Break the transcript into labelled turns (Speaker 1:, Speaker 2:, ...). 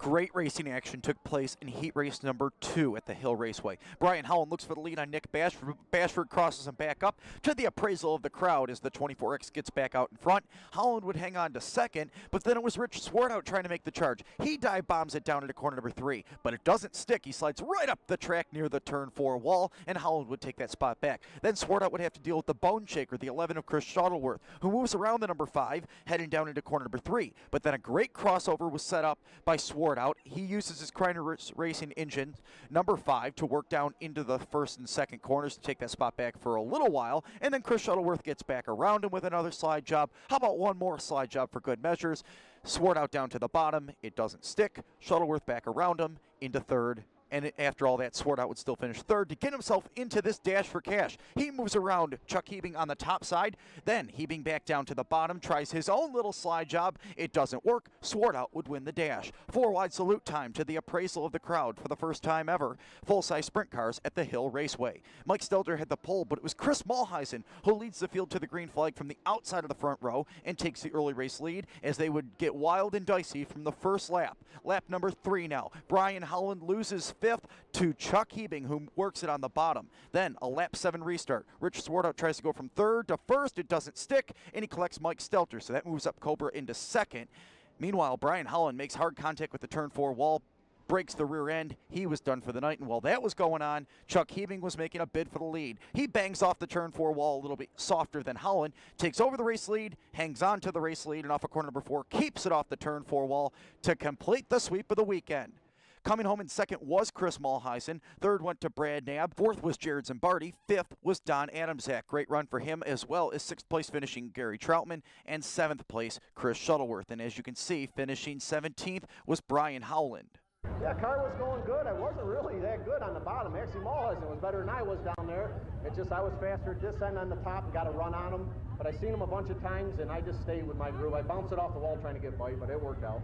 Speaker 1: Great racing action took place in heat race number 2 at the Hill Raceway. Brian Howland looks for the lead on Nick Bashford. Bashford crosses him back up to the appraisal of the crowd as the 24X gets back out in front. Howland would hang on to second, but then it was Rich Swartout trying to make the charge. He dive bombs it down into corner number 3, but it doesn't stick. He slides right up the track near the turn 4 wall, and Howland would take that spot back. Then Swartout would have to deal with the bone shaker, the 11 of Chris Shuttleworth, who moves around the number 5, heading down into corner number 3. But then a great crossover was set up by Swartout. He uses his Kreiner Racing engine, number 5, to work down into the first and second corners to take that spot back for a little while, and then Chris Shuttleworth gets back around him with another slide job. How about one more slide job for good measures? Swartout down to the bottom, it doesn't stick. Shuttleworth back around him into third. And after all that, Swartout would still finish third to get himself into this dash for cash. He moves around Chuck Hebing on the top side, then Hebing back down to the bottom, tries his own little slide job. It doesn't work. Swartout would win the dash. 4-wide salute time to the appraisal of the crowd for the first time ever. Full-size sprint cars at the Hill Raceway. Mike Stelter had the pole, but it was Chris Mulheisen who leads the field to the green flag from the outside of the front row and takes the early race lead as they would get wild and dicey from the first lap. Lap number 3 now. Brian Howland loses 5th to Chuck Hebing, who works it on the bottom. Then a lap 7 restart. Rich Swartout tries to go from 3rd to 1st. It doesn't stick, and he collects Mike Stelter, so that moves up Cobra into 2nd. Meanwhile, Brian Howland makes hard contact with the turn 4 wall, breaks the rear end. He was done for the night, and while that was going on, Chuck Hebing was making a bid for the lead. He bangs off the turn 4 wall a little bit softer than Howland, takes over the race lead, hangs on to the race lead, and off of corner number 4, keeps it off the turn 4 wall to complete the sweep of the weekend. Coming home in 2nd was Chris Mulheisen. 3rd went to Brad Knabb. 4th was Jared Zimbardi. 5th was Don Adamczak. Great run for him, as well as 6th place finishing Gary Troutman, and 7th place Chris Shuttleworth. And as you can see, finishing 17th was Brian Howland.
Speaker 2: Yeah, car was going good. I wasn't really that good on the bottom. Actually, Mulheisen was better than I was down there. It's just I was faster at this end on the top and got a run on him. But I seen him a bunch of times, and I just stayed with my groove. I bounced it off the wall trying to get by, but it worked out.